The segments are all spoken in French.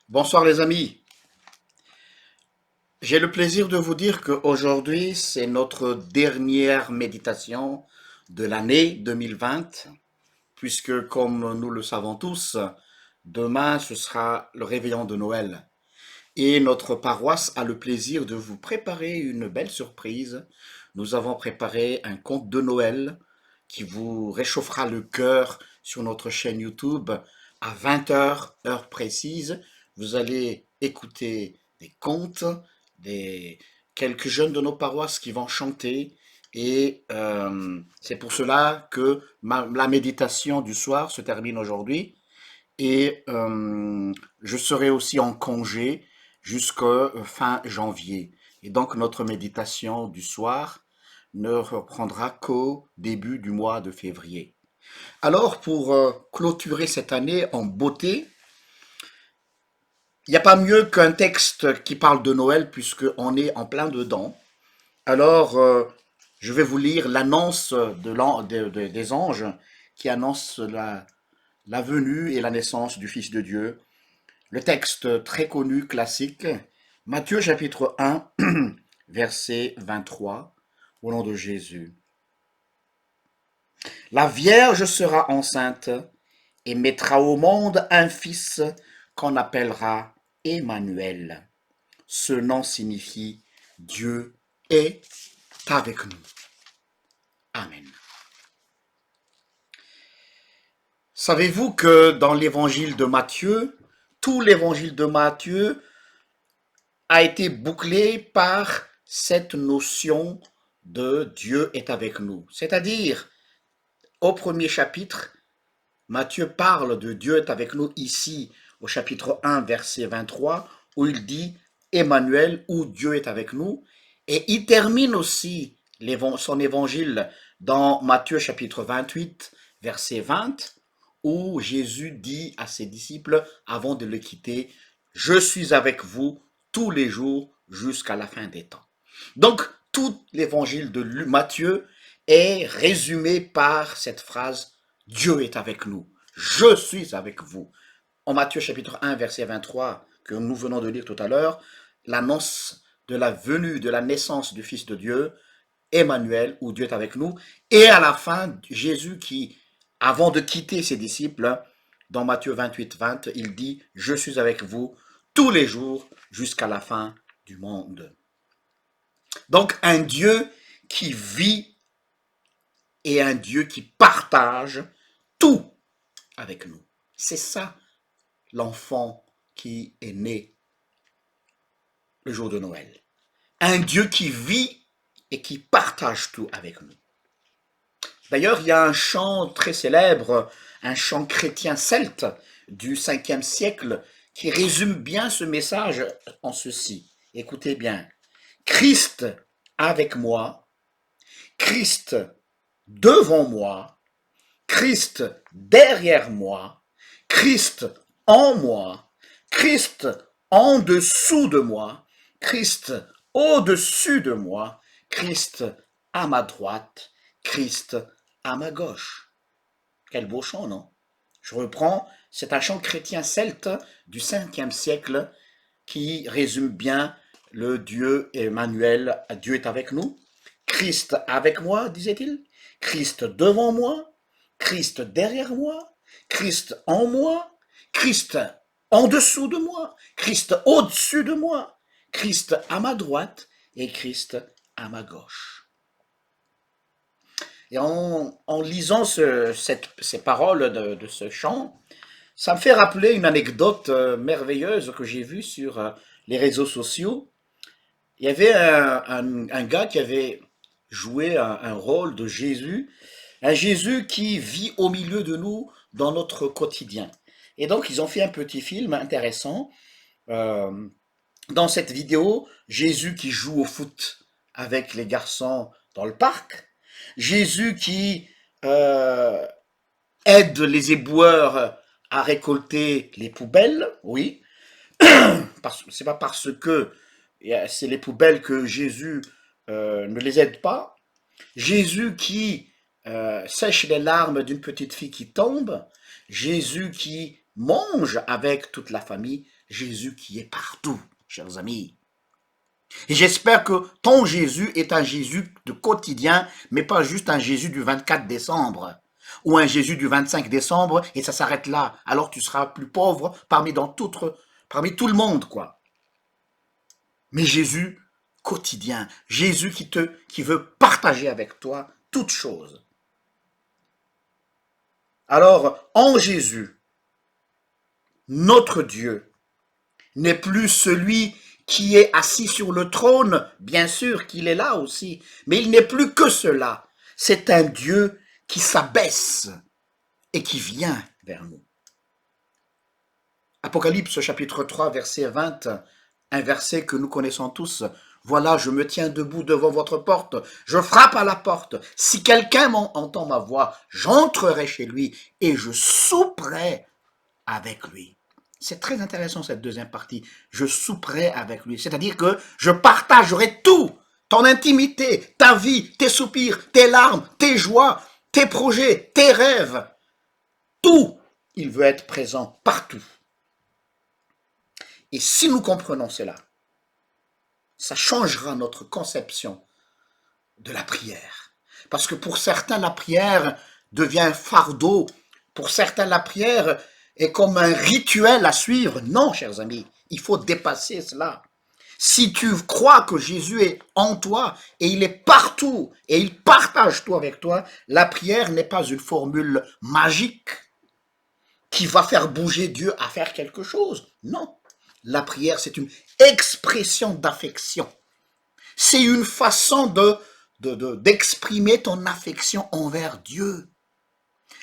Bonsoir les amis. J'ai le plaisir de vous dire qu'aujourd'hui, c'est notre dernière méditation de l'année 2020, puisque comme nous le savons tous, demain ce sera le réveillon de Noël. Et notre paroisse a le plaisir de vous préparer une belle surprise. Nous avons préparé un conte de Noël qui vous réchauffera le cœur sur notre chaîne YouTube à 20 heures, heure précise. Vous allez écouter des contes, des quelques jeunes de nos paroisses qui vont chanter. Et c'est pour cela que la méditation du soir se termine aujourd'hui. Et je serai aussi en congé jusqu'à fin janvier. Et donc notre méditation du soir ne reprendra qu'au début du mois de février. Alors pour clôturer cette année en beauté, il n'y a pas mieux qu'un texte qui parle de Noël puisqu'on est en plein dedans. Alors je vais vous lire l'annonce des anges qui annonce la venue et la naissance du Fils de Dieu. Le texte très connu, classique, Matthieu chapitre 1, verset 23, au nom de Jésus. La Vierge sera enceinte et mettra au monde un fils qu'on appellera Emmanuel. Ce nom signifie Dieu est avec nous. Amen. Savez-vous que dans l'évangile de Matthieu, tout l'évangile de Matthieu a été bouclé par cette notion de Dieu est avec nous. C'est-à-dire, au premier chapitre, Matthieu parle de Dieu est avec nous ici, au chapitre 1, verset 23, où il dit Emmanuel, ou Dieu est avec nous. Et il termine aussi son évangile dans Matthieu chapitre 28, verset 20, où Jésus dit à ses disciples, avant de le quitter, je suis avec vous tous les jours jusqu'à la fin des temps. Donc, tout l'évangile de Matthieu est résumé par cette phrase, Dieu est avec nous, je suis avec vous. En Matthieu chapitre 1, verset 23, que nous venons de lire tout à l'heure, l'annonce de la venue, de la naissance du Fils de Dieu, Emmanuel, ou Dieu est avec nous, et à la fin, Jésus qui, avant de quitter ses disciples, dans Matthieu 28, 20, il dit, je suis avec vous tous les jours jusqu'à la fin du monde. Donc un Dieu qui vit et un Dieu qui partage tout avec nous. C'est ça l'enfant qui est né le jour de Noël. Un Dieu qui vit et qui partage tout avec nous. D'ailleurs, il y a un chant très célèbre, un chant chrétien celte du 5e siècle qui résume bien ce message en ceci. Écoutez bien. Christ avec moi, Christ devant moi, Christ derrière moi, Christ en moi, Christ en dessous de moi, Christ au-dessus de moi, Christ à ma droite, Christ à ma gauche. Quel beau chant, non? Je reprends, c'est un chant chrétien celte du 5e siècle qui résume bien le Dieu Emmanuel, Dieu est avec nous. Christ avec moi, disait-il. Christ devant moi. Christ derrière moi. Christ en moi. Christ en dessous de moi. Christ au-dessus de moi. Christ à ma droite et Christ à ma gauche. Et en lisant ces paroles de ce chant, ça me fait rappeler une anecdote merveilleuse que j'ai vue sur les réseaux sociaux. Il y avait un gars qui avait joué un rôle de Jésus, un Jésus qui vit au milieu de nous dans notre quotidien. Et donc, ils ont fait un petit film intéressant. Euh, dans cette vidéo, Jésus qui joue au foot avec les garçons dans le parc, Jésus qui euh, aide les éboueurs à récolter les poubelles, oui, c'est pas parce que c'est les poubelles que Jésus ne les aide pas. Jésus qui sèche les larmes d'une petite fille qui tombe. Jésus qui mange avec toute la famille, Jésus qui est partout, chers amis. Et j'espère que ton Jésus est un Jésus de quotidien, mais pas juste un Jésus du 24 décembre ou un Jésus du 25 décembre et ça s'arrête là. Alors tu seras plus pauvre parmi tout le monde, quoi. Mais Jésus quotidien, Jésus qui veut partager avec toi toutes choses. Alors, en Jésus, notre Dieu n'est plus celui qui est assis sur le trône, bien sûr qu'il est là aussi, mais il n'est plus que cela. C'est un Dieu qui s'abaisse et qui vient vers nous. Apocalypse chapitre 3, verset 20, un verset que nous connaissons tous. Voilà, je me tiens debout devant votre porte, je frappe à la porte. Si quelqu'un entend ma voix, j'entrerai chez lui et je souperai avec lui. C'est très intéressant cette deuxième partie. Je souperai avec lui. C'est-à-dire que je partagerai tout. Ton intimité, ta vie, tes soupirs, tes larmes, tes joies, tes projets, tes rêves. Tout. Il veut être présent partout. Et si nous comprenons cela, ça changera notre conception de la prière. Parce que pour certains, la prière devient un fardeau. Pour certains, la prière est comme un rituel à suivre. Non, chers amis, il faut dépasser cela. Si tu crois que Jésus est en toi et il est partout et il partage tout avec toi, la prière n'est pas une formule magique qui va faire bouger Dieu à faire quelque chose. Non, la prière, c'est une expression d'affection. C'est une façon d'exprimer ton affection envers Dieu.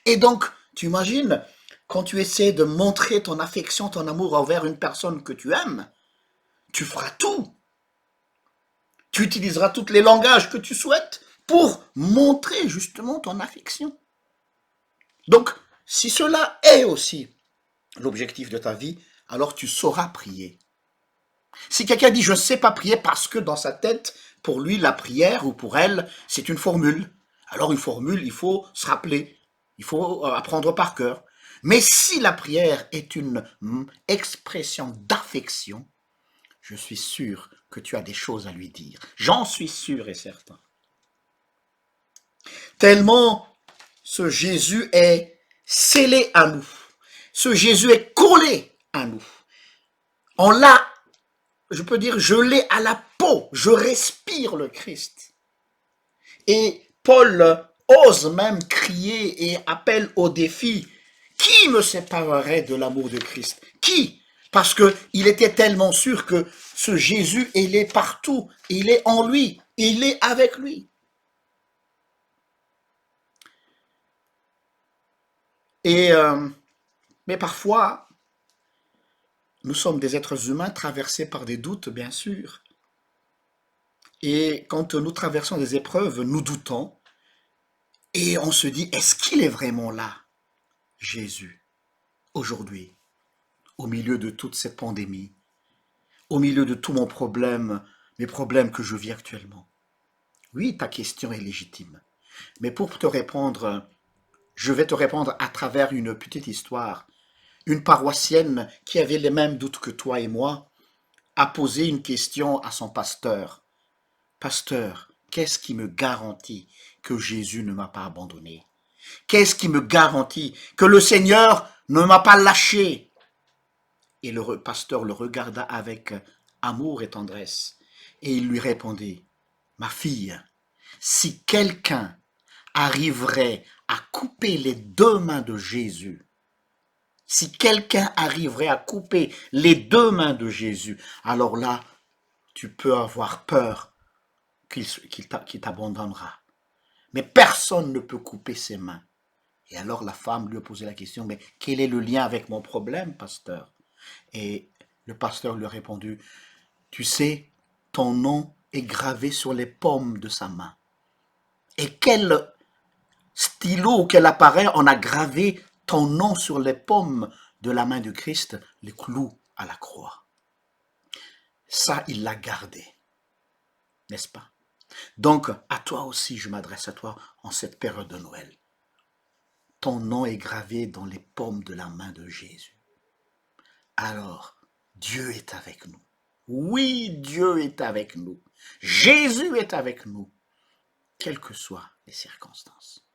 Et donc, tu imagines, quand tu essaies de montrer ton affection, ton amour envers une personne que tu aimes, tu feras tout. Tu utiliseras tous les langages que tu souhaites pour montrer justement ton affection. Donc, si cela est aussi l'objectif de ta vie, alors tu sauras prier. Si quelqu'un dit « je ne sais pas prier » parce que dans sa tête, pour lui, la prière ou pour elle, c'est une formule. Alors une formule, il faut se rappeler, il faut apprendre par cœur. Mais si la prière est une expression d'affection, je suis sûr que tu as des choses à lui dire. J'en suis sûr et certain. Tellement ce Jésus est scellé à nous. Ce Jésus est collé à nous. On l'a, je peux dire, je l'ai à la peau. Je respire le Christ. Et Paul ose même crier et appelle au défi. Qui me séparerait de l'amour de Christ? Qui? Parce qu'il était tellement sûr que ce Jésus, il est partout, il est en lui, il est avec lui. Mais parfois, nous sommes des êtres humains traversés par des doutes, bien sûr. Et quand nous traversons des épreuves, nous doutons. Et on se dit, est-ce qu'il est vraiment là, Jésus, aujourd'hui, au milieu de toute cette pandémie, au milieu de tous mes problèmes que je vis actuellement? Oui, ta question est légitime. Mais pour te répondre, je vais te répondre à travers une petite histoire. Une paroissienne qui avait les mêmes doutes que toi et moi a posé une question à son pasteur. Pasteur, qu'est-ce qui me garantit que Jésus ne m'a pas abandonné? Qu'est-ce qui me garantit que le Seigneur ne m'a pas lâché? Et le pasteur le regarda avec amour et tendresse et il lui répondit, ma fille, si quelqu'un arriverait à couper les deux mains de Jésus, si quelqu'un arriverait à couper les deux mains de Jésus, alors là, tu peux avoir peur qu'il t'abandonnera. Mais personne ne peut couper ses mains. Et alors la femme lui a posé la question, mais quel est le lien avec mon problème, pasteur? Et le pasteur lui a répondu, tu sais, ton nom est gravé sur les paumes de sa main. Et quel stylo ou quel appareil on a gravé ton nom sur les paumes de la main de Christ, les clous à la croix. Ça, il l'a gardé, n'est-ce pas? Donc, à toi aussi, je m'adresse à toi en cette période de Noël. Ton nom est gravé dans les paumes de la main de Jésus. alors Dieu est avec nous. Oui, Dieu est avec nous. Jésus est avec nous, quelles que soient les circonstances.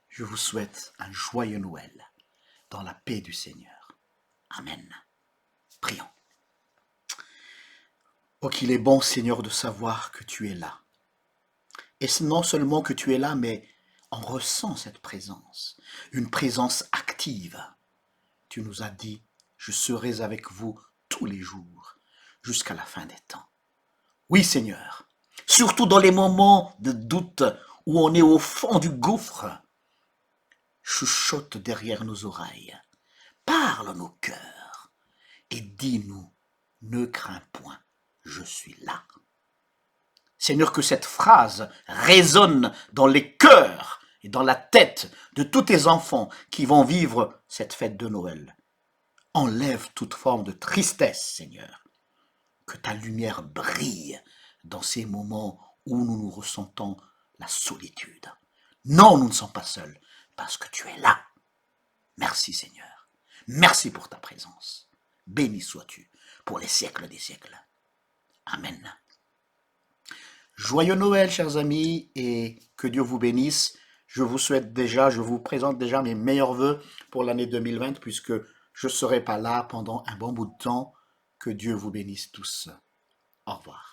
Je vous souhaite un joyeux Noël dans la paix du Seigneur. Amen. Prions. Oh, qu'il est bon, Seigneur, de savoir que tu es là. Et non seulement que tu es là, mais on ressent cette présence, une présence active. Tu nous as dit, je serai avec vous tous les jours, jusqu'à la fin des temps. Oui, Seigneur, surtout dans les moments de doute où on est au fond du gouffre, chuchote derrière nos oreilles, parle nos cœurs et dis-nous, ne crains point, je suis là. Seigneur, que cette phrase résonne dans les cœurs et dans la tête de tous tes enfants qui vont vivre cette fête de Noël. Enlève toute forme de tristesse, Seigneur. Que ta lumière brille dans ces moments où nous nous ressentons la solitude. Non, nous ne sommes pas seuls, parce que tu es là. Merci, Seigneur. Merci pour ta présence. Béni sois-tu pour les siècles des siècles. Amen. Joyeux Noël, chers amis, et que Dieu vous bénisse. Je vous présente déjà mes meilleurs vœux pour l'année 2020, puisque je ne serai pas là pendant un bon bout de temps. Que Dieu vous bénisse tous. Au revoir.